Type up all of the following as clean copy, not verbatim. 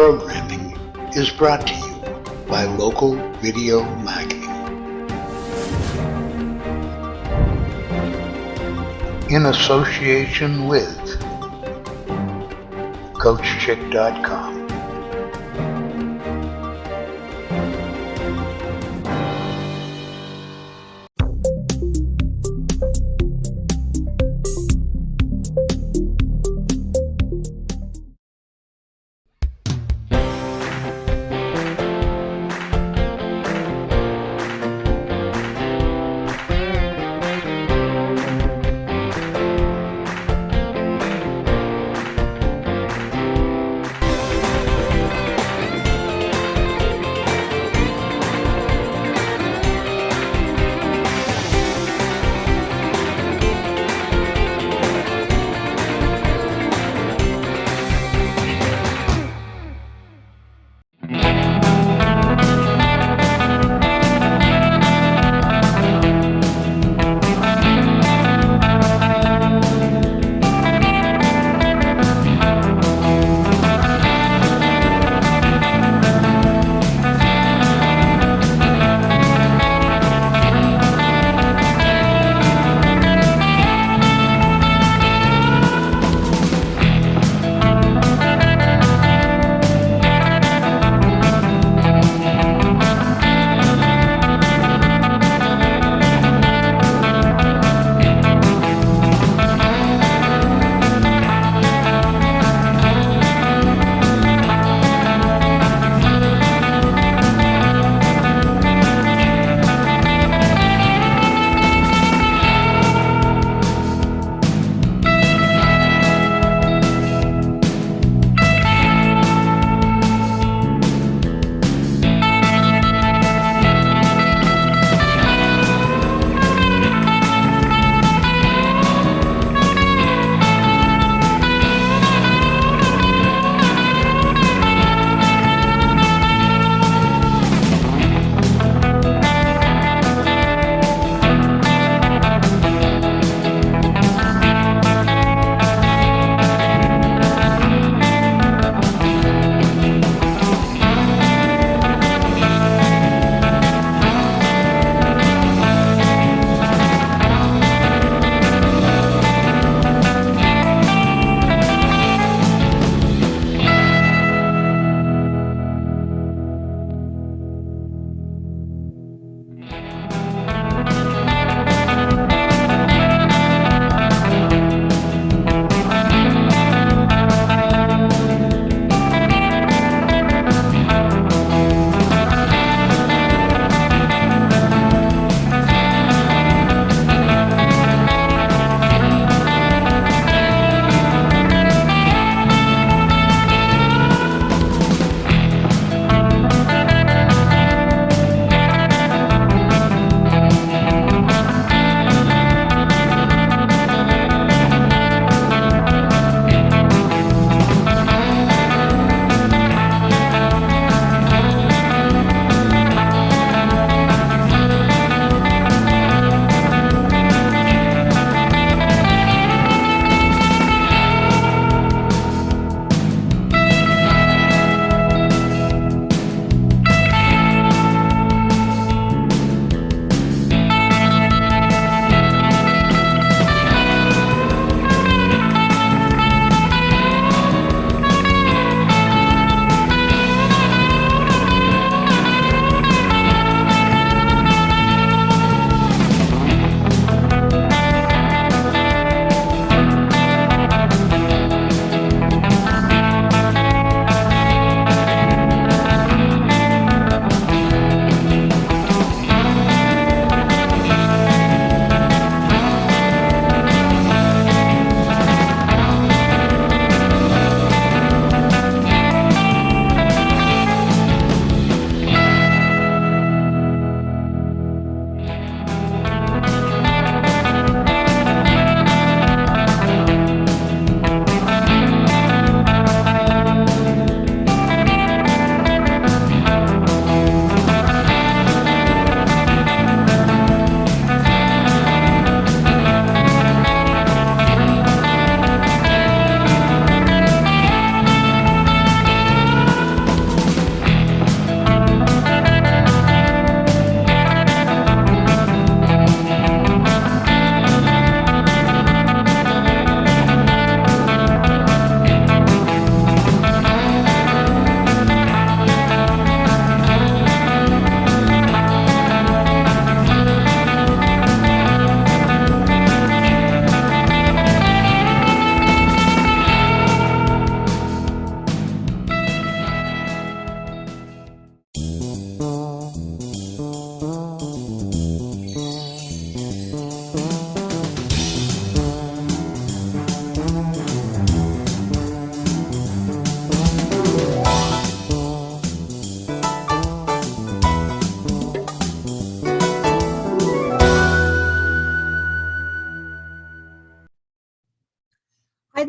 programming is brought to you by Local Video Marketing in association with CoachChick.com.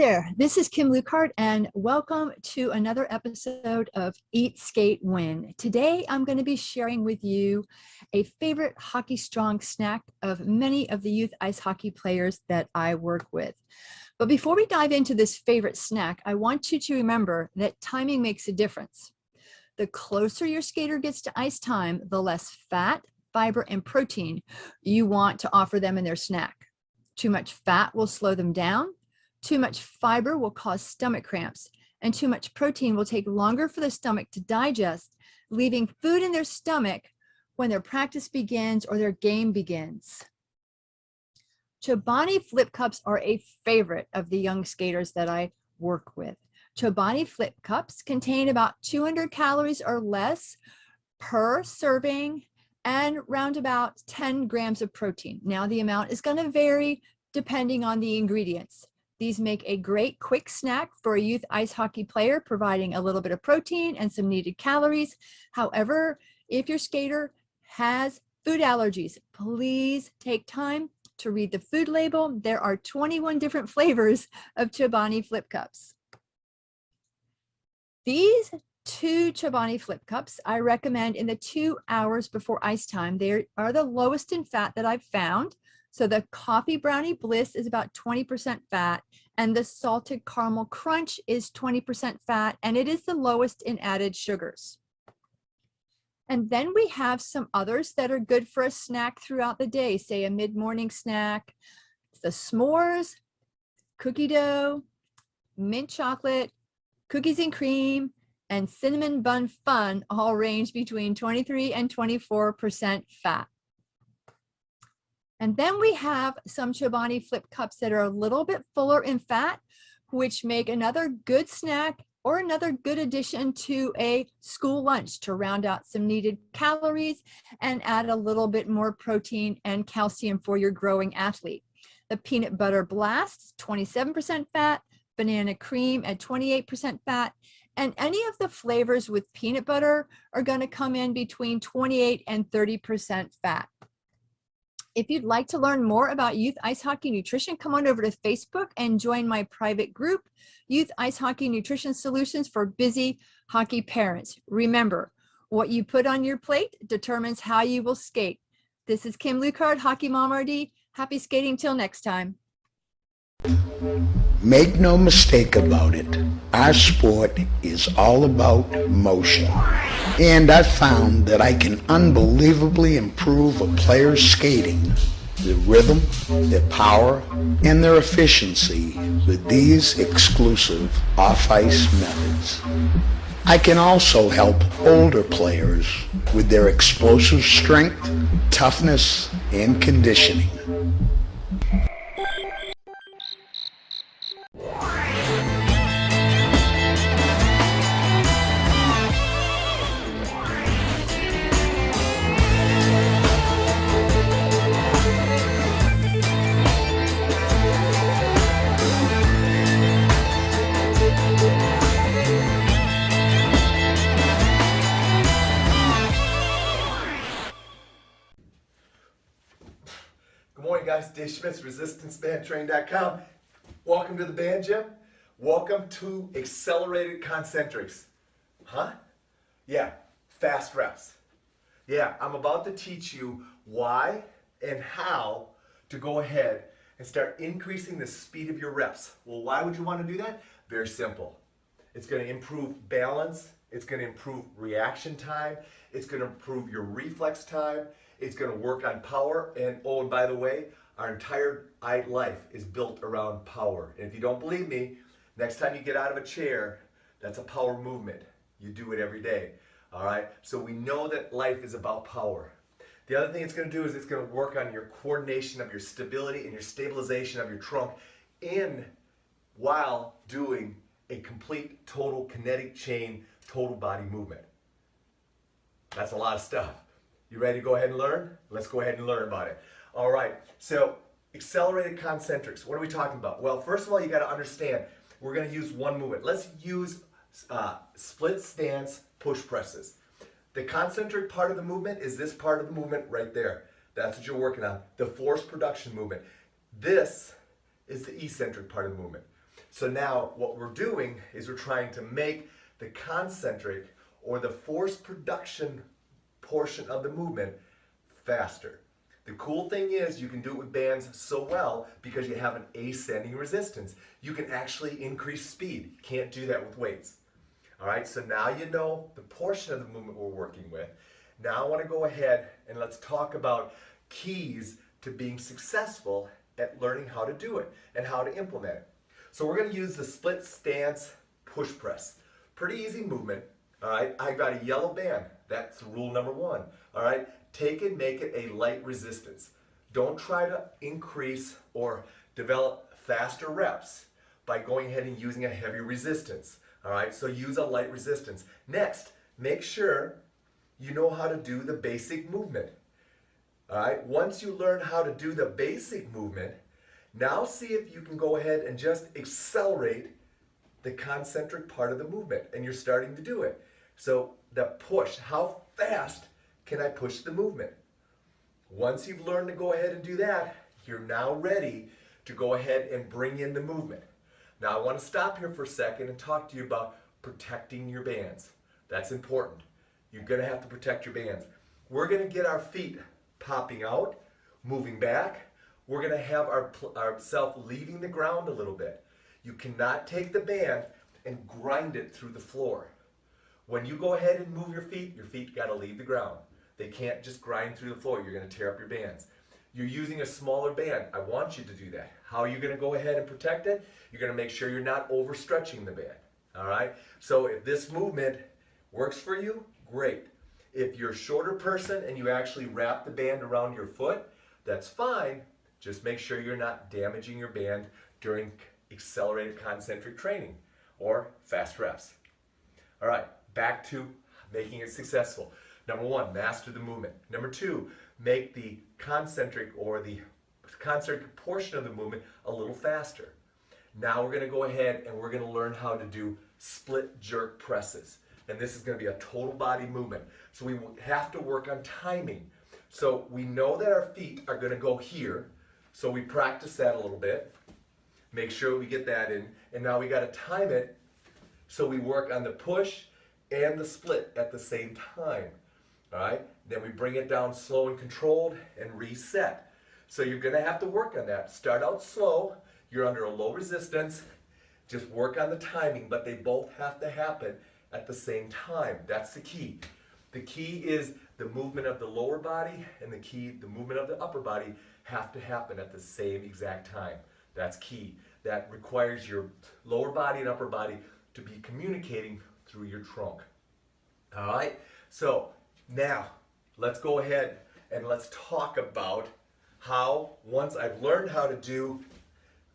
there, this is Kim Lukhard, and welcome to another episode of Eat, Skate, Win. Today, I'm going to be sharing with you a favorite hockey strong snack of many of the youth ice hockey players that I work with. But before we dive into this favorite snack, I want you to remember that timing makes a difference. The closer your skater gets to ice time, the less fat, fiber, and protein you want to offer them in their snack. Too much fat will slow them down. Too much fiber will cause stomach cramps, and too much protein will take longer for the stomach to digest, leaving food in their stomach when their practice begins or their game begins. Chobani flip cups are a favorite of the young skaters that I work with. Chobani flip cups contain about 200 calories or less per serving and round about 10 grams of protein. Now, the amount is going to vary depending on the ingredients. These make a great quick snack for a youth ice hockey player, providing a little bit of protein and some needed calories. However, if your skater has food allergies, please take time to read the food label. There are 21 different flavors of Chobani flip cups. These 2 Chobani flip cups I recommend in the 2 hours before ice time. They are the lowest in fat that I've found. So the coffee brownie bliss is about 20% fat, and the salted caramel crunch is 20% fat, and it is the lowest in added sugars. And then we have some others that are good for a snack throughout the day, say a mid-morning snack. The s'mores, cookie dough, mint chocolate, cookies and cream, and cinnamon bun fun all range between 23 and 24% fat. And then we have some Chobani flip cups that are a little bit fuller in fat, which make another good snack or another good addition to a school lunch to round out some needed calories and add a little bit more protein and calcium for your growing athlete. The peanut butter blast, 27% fat, banana cream at 28% fat, and any of the flavors with peanut butter are going to come in between 28 and 30% fat. If you'd like to learn more about youth ice hockey nutrition, come on over to Facebook and join my private group, Youth Ice Hockey Nutrition Solutions for Busy Hockey Parents. Remember, what you put on your plate determines how you will skate. This is Kim Lukhard, Hockey Mom RD. Happy skating till next time. Make no mistake about it, our sport is all about motion. And I've found that I can unbelievably improve a player's skating, their rhythm, their power, and their efficiency with these exclusive off-ice methods. I can also help older players with their explosive strength, toughness, and conditioning. Good morning, guys. Dave Schmitz, ResistanceBandTrain.com. Welcome to the band gym. Welcome to accelerated concentrics. Huh? Yeah, fast reps. Yeah, I'm about to teach you why and how to go ahead and start increasing the speed of your reps. Well, why would you want to do that? Very simple. It's going to improve balance. It's going to improve reaction time. It's going to improve your reflex time. It's going to work on power. And oh, and by the way, our entire life is built around power. And if you don't believe me, next time you get out of a chair, that's a power movement. You do it every day. All right? So we know that life is about power. The other thing it's going to do is it's going to work on your coordination of your stability and your stabilization of your trunk while doing a complete total kinetic chain, total body movement. That's a lot of stuff. You ready to go ahead and learn? Let's go ahead and learn about it. All right, so accelerated concentrics. What are we talking about? Well, first of all, you got to understand, we're going to use one movement. Let's use split stance push presses. The concentric part of the movement is this part of the movement right there. That's what you're working on, the force production movement. This is the eccentric part of the movement. So now what we're doing is we're trying to make the concentric or the force production portion of the movement faster. The cool thing is you can do it with bands so well because you have an ascending resistance. You can actually increase speed. You can't do that with weights. All right, so now you know the portion of the movement we're working with. Now I want to go ahead and let's talk about keys to being successful at learning how to do it and how to implement it. So we're going to use the split stance push press. Pretty easy movement. All right, I got a yellow band. That's rule number one. All right, take it, make it a light resistance. Don't try to increase or develop faster reps by going ahead and using a heavy resistance. All right, so use a light resistance. Next, make sure you know how to do the basic movement. All right, once you learn how to do the basic movement, now see if you can go ahead and just accelerate the concentric part of the movement, and you're starting to do it. So the push, how fast can I push the movement? Once you've learned to go ahead and do that, you're now ready to go ahead and bring in the movement. Now I want to stop here for a second and talk to you about protecting your bands. That's important. You're going to have to protect your bands. We're going to get our feet popping out, moving back. We're going to have ourself leaving the ground a little bit. You cannot take the band and grind it through the floor. When you go ahead and move your feet got to leave the ground. They can't just grind through the floor. You're going to tear up your bands. You're using a smaller band. I want you to do that. How are you going to go ahead and protect it? You're going to make sure you're not overstretching the band. All right? So if this movement works for you, great. If you're a shorter person and you actually wrap the band around your foot, that's fine. Just make sure you're not damaging your band during accelerated concentric training or fast reps. All right, back to making it successful. Number one, master the movement. Number two, make the concentric or the concentric portion of the movement a little faster. Now we're going to go ahead and we're going to learn how to do split jerk presses. And this is going to be a total body movement. So we have to work on timing. So we know that our feet are going to go here. So we practice that a little bit. Make sure we get that in. And now we got to time it so we work on the push and the split at the same time. All right? Then we bring it down slow and controlled and reset. So you're going to have to work on that. Start out slow. You're under a low resistance. Just work on the timing, but they both have to happen at the same time. That's the key. The key is the movement of the lower body and the movement of the upper body have to happen at the same exact time. That's key. That requires your lower body and upper body to be communicating through your trunk. All right? So now let's go ahead and let's talk about how, once I've learned how to do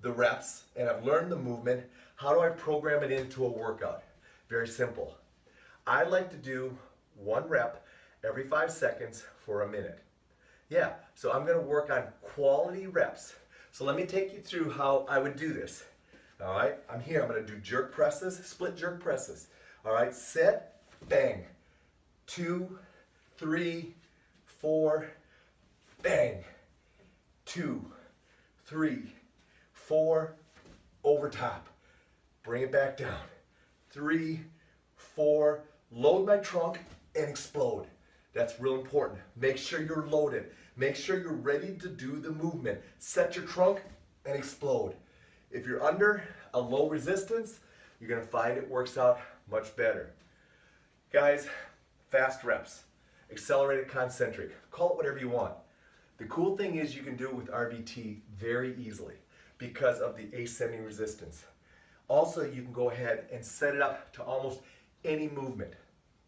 the reps and I've learned the movement, how do I program it into a workout? Very simple. I like to do one rep every 5 seconds for a minute. Yeah, so I'm going to work on quality reps. So let me take you through how I would do this. All right, I'm here. I'm going to do jerk presses, split jerk presses. All right, set, bang. 2, 3, 4, bang. 2, 3, 4, over top. Bring it back down. 3, 4, load my trunk and explode. That's real important. Make sure you're loaded. Make sure you're ready to do the movement. Set your trunk and explode. If you're under a low resistance, you're going to find it works out much better. Guys, fast reps, accelerated concentric, call it whatever you want. The cool thing is you can do it with RBT very easily because of the ascending resistance. Also, you can go ahead and set it up to almost any movement.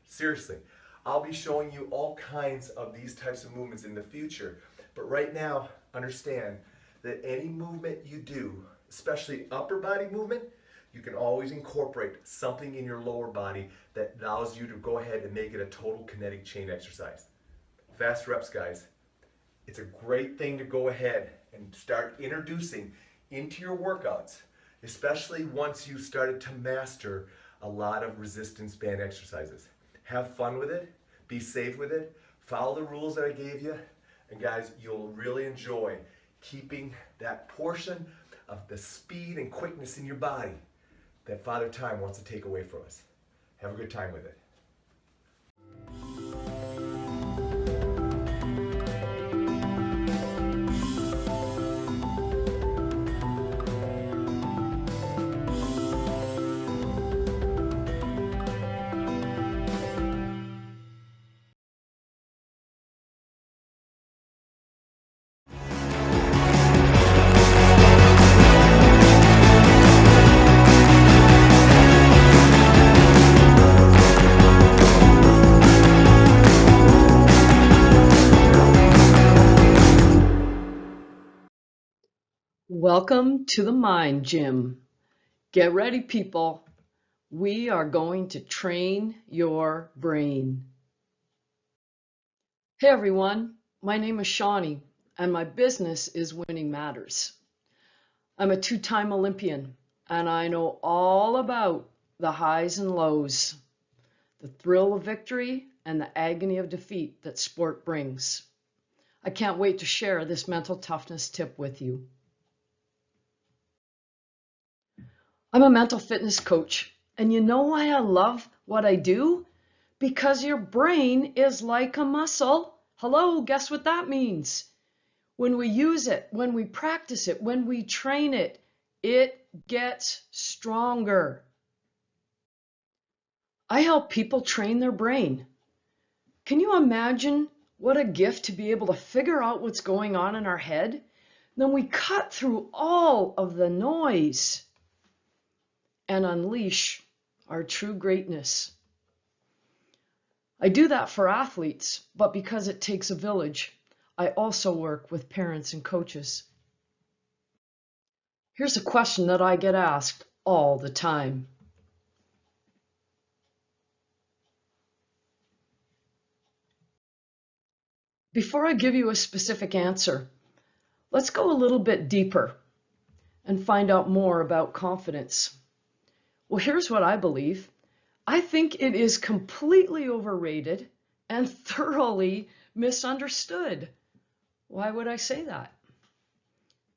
Seriously, I'll be showing you all kinds of these types of movements in the future. But right now, understand that any movement you do, especially upper body movement, you can always incorporate something in your lower body that allows you to go ahead and make it a total kinetic chain exercise. Fast reps, guys. It's a great thing to go ahead and start introducing into your workouts, especially once you started to master a lot of resistance band exercises. Have fun with it, be safe with it, follow the rules that I gave you, and guys, you'll really enjoy keeping that portion of the speed and quickness in your body that Father Time wants to take away from us. Have a good time with it. Welcome to the Mind Gym. Get ready, people. We are going to train your brain. Hey everyone, my name is Shawnee and my business is Winning Matters. I'm a two-time Olympian and I know all about the highs and lows, the thrill of victory and the agony of defeat that sport brings. I can't wait to share this mental toughness tip with you. I'm a mental fitness coach, and you know why I love what I do? Because your brain is like a muscle. Hello, guess what that means? When we use it, when we practice it, when we train it, it gets stronger. I help people train their brain. Can you imagine what a gift to be able to figure out what's going on in our head? Then we cut through all of the noise and unleash our true greatness. I do that for athletes, but because it takes a village, I also work with parents and coaches. Here's a question that I get asked all the time. Before I give you a specific answer, let's go a little bit deeper and find out more about confidence. Well, here's what I believe. I think it is completely overrated and thoroughly misunderstood. Why would I say that?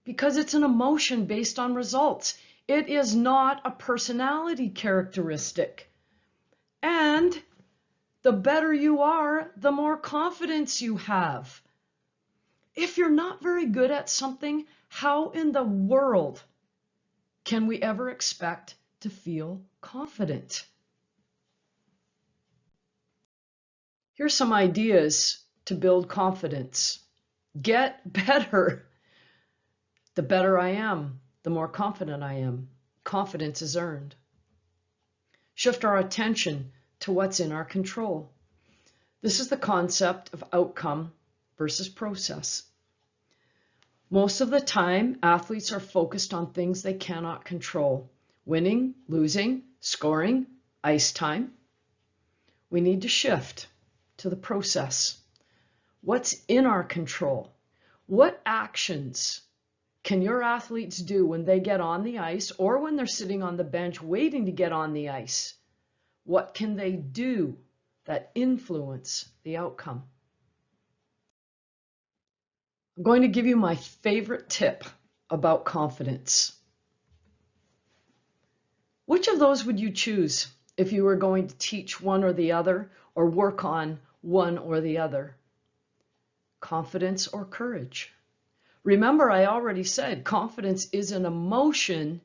Because it's an emotion based on results. It is not a personality characteristic. And the better you are, the more confidence you have. If you're not very good at something, how in the world can we ever expect to feel confident? Here's some ideas to build confidence. Get better. The better I am, the more confident I am. Confidence is earned. Shift our attention to what's in our control. This is the concept of outcome versus process. Most of the time, athletes are focused on things they cannot control. Winning, losing, scoring, ice time. We need to shift to the process. What's in our control? What actions can your athletes do when they get on the ice or when they're sitting on the bench waiting to get on the ice? What can they do that influence the outcome? I'm going to give you my favorite tip about confidence. Which of those would you choose if you were going to teach one or the other or work on one or the other? Confidence or courage? Remember, I already said confidence is an emotion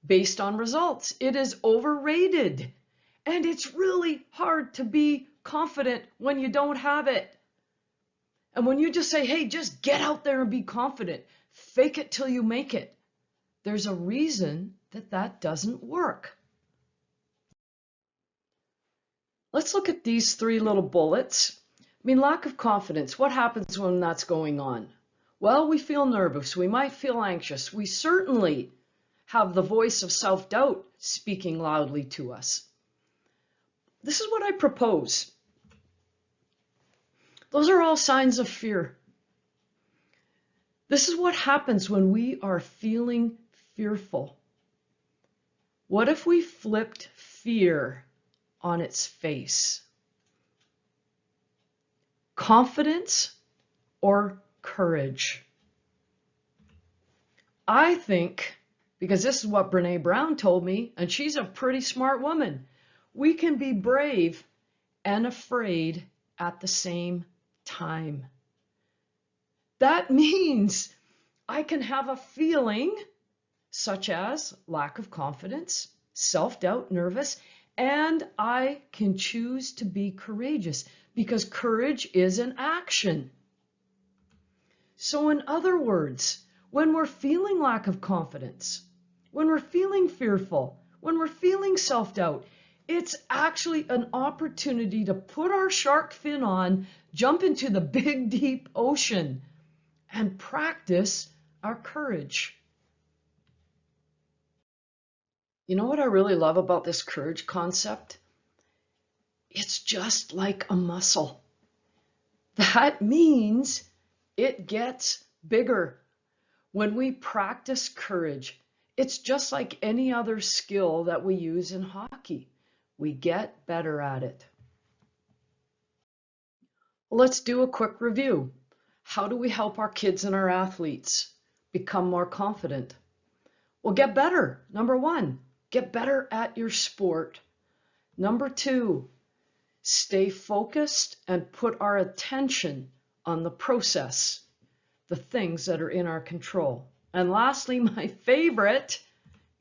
based on results. It is overrated. And it's really hard to be confident when you don't have it. And when you just say, hey, just get out there and be confident, fake it till you make it, there's a reason that that doesn't work. Let's look at these three little bullets. Lack of confidence. What happens when that's going on? Well, we feel nervous. We might feel anxious. We certainly have the voice of self-doubt speaking loudly to us. This is what I propose. Those are all signs of fear. This is what happens when we are feeling fearful. What if we flipped fear on its face? Confidence or courage? I think, because this is what Brene Brown told me, and she's a pretty smart woman, we can be brave and afraid at the same time. That means I can have a feeling such as lack of confidence, self-doubt, nervous, and I can choose to be courageous because courage is an action. So in other words, when we're feeling lack of confidence, when we're feeling fearful, when we're feeling self-doubt, it's actually an opportunity to put our shark fin on, jump into the big, deep ocean, and practice our courage. You know what I really love about this courage concept? It's just like a muscle. That means it gets bigger. When we practice courage, it's just like any other skill that we use in hockey. We get better at it. Let's do a quick review. How do we help our kids and our athletes become more confident? Well, get better. Number one, get better at your sport. Number two, stay focused and put our attention on the process, the things that are in our control. And lastly, my favorite,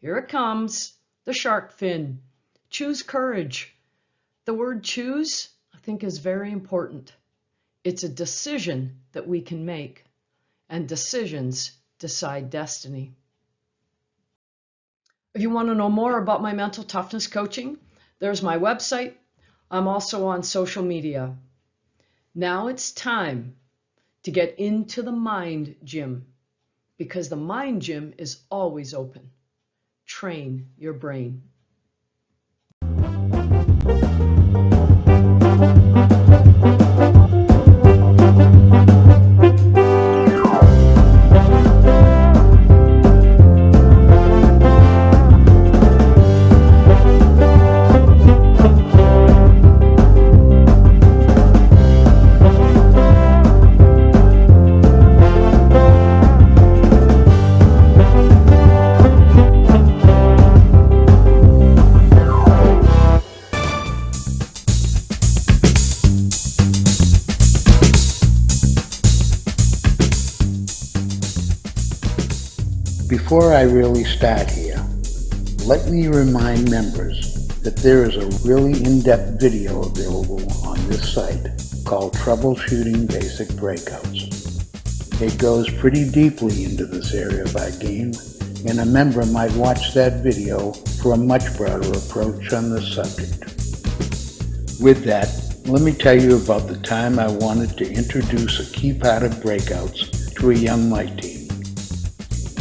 here it comes, the shark fin. Choose courage. The word choose, I think, is very important. It's a decision that we can make, and decisions decide destiny. If you want to know more about my mental toughness coaching, there's my website. I'm also on social media. Now it's time to get into the mind gym, because the mind gym is always open. Train your brain. Before I really start here, let me remind members that there is a really in-depth video available on this site called Troubleshooting Basic Breakouts. It goes pretty deeply into this area of our game, and a member might watch that video for a much broader approach on this subject. With that, let me tell you about the time I wanted to introduce a key part of breakouts to a young Mike team.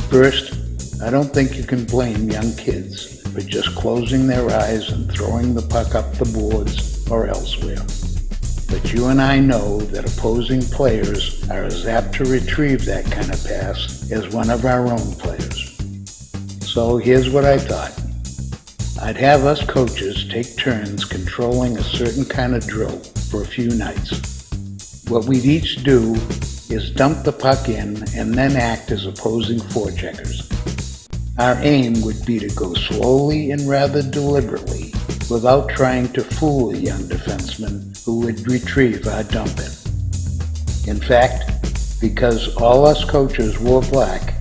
First, I don't think you can blame young kids for just closing their eyes and throwing the puck up the boards or elsewhere. But you and I know that opposing players are as apt to retrieve that kind of pass as one of our own players. So here's what I thought. I'd have us coaches take turns controlling a certain kind of drill for a few nights. What we'd each do is dump the puck in and then act as opposing forecheckers. Our aim would be to go slowly and rather deliberately without trying to fool a young defenseman who would retrieve our dump in. In fact, because all us coaches wore black,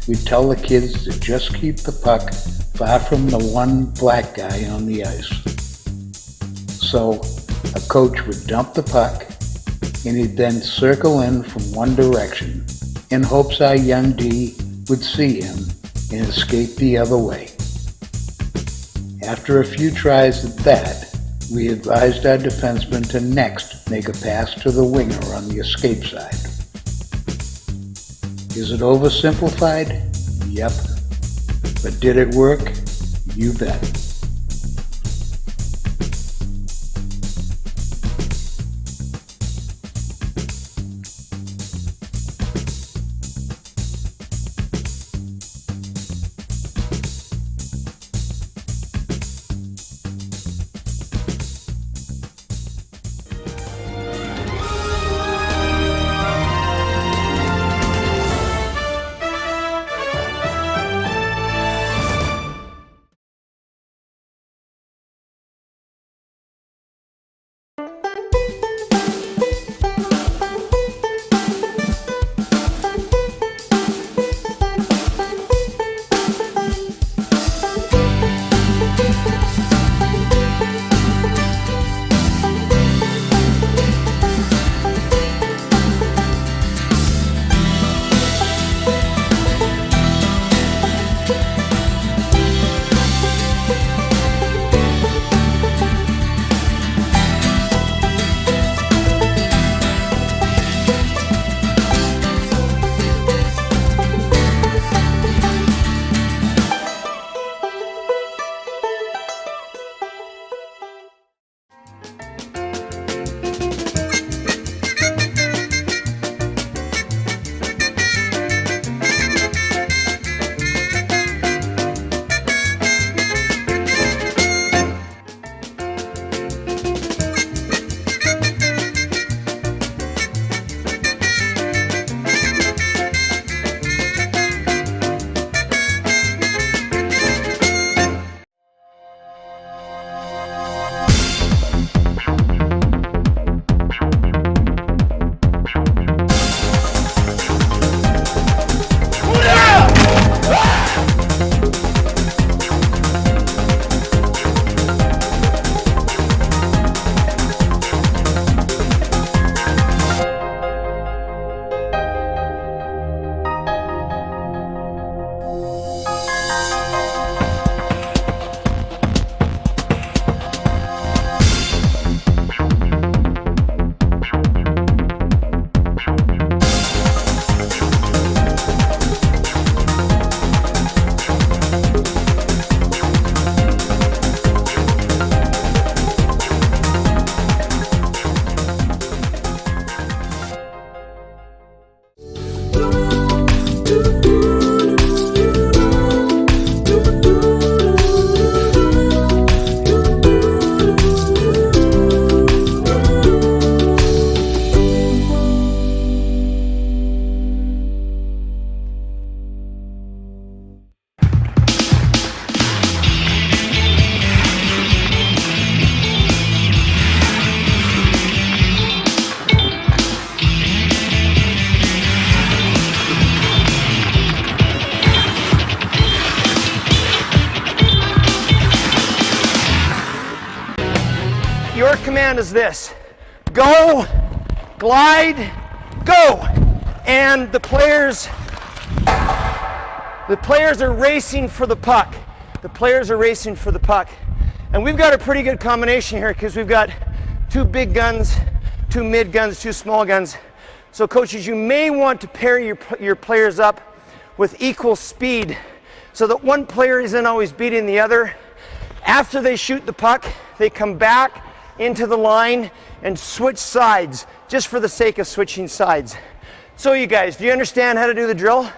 we'd tell the kids to just keep the puck far from the one black guy on the ice. So a coach would dump the puck, and he'd then circle in from one direction in hopes our young D would see him and escape the other way. After a few tries at that, we advised our defenseman to next make a pass to the winger on the escape side. Is it oversimplified? Yep. But did it work? You bet. command is this: go, glide, go. And the players are racing for the puck. The players are racing for the puck. And we've got a pretty good combination here because we've got 2 big guns, 2 mid guns, 2 small guns. So coaches, you may want to pair your players up with equal speed so that one player isn't always beating the other. After they shoot the puck, they come back into the line and switch sides, just for the sake of switching sides. So you guys, do you understand how to do the drill?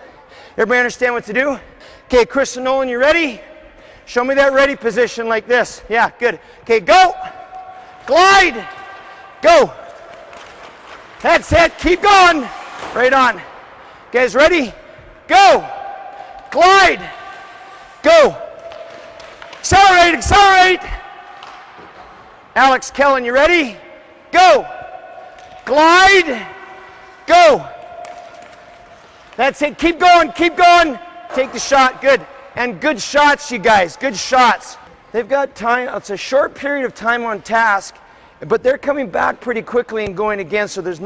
Everybody understand what to do? Okay, Chris and Nolan, you ready? Show me that ready position like this. Yeah, good. Okay, go. Glide. Go. That's it. Keep going. Right on. Guys, ready? Go. Glide. Go. Accelerate, accelerate. Alex, Kellen, you ready? Go. Glide. Go. That's it. Keep going, keep going. Take the shot. Good. And good shots, you guys. Good shots. They've got time. It's a short period of time on task, but they're coming back pretty quickly and going again. So there's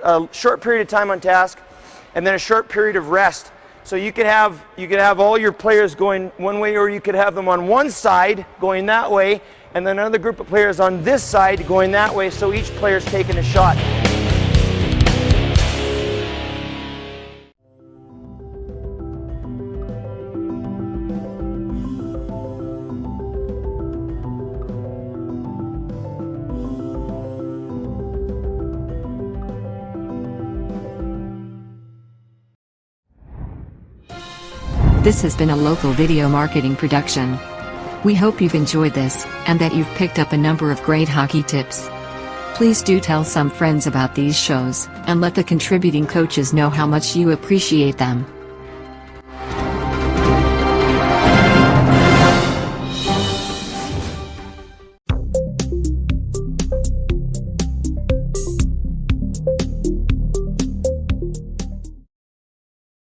a short period of time on task and then a short period of rest. So you could have all your players going one way, or you could have them on one side going that way, and then another group of players on this side going that way, so each player's taking a shot. This has been a local video marketing production. We hope you've enjoyed this, and that you've picked up a number of great hockey tips. Please do tell some friends about these shows, and let the contributing coaches know how much you appreciate them.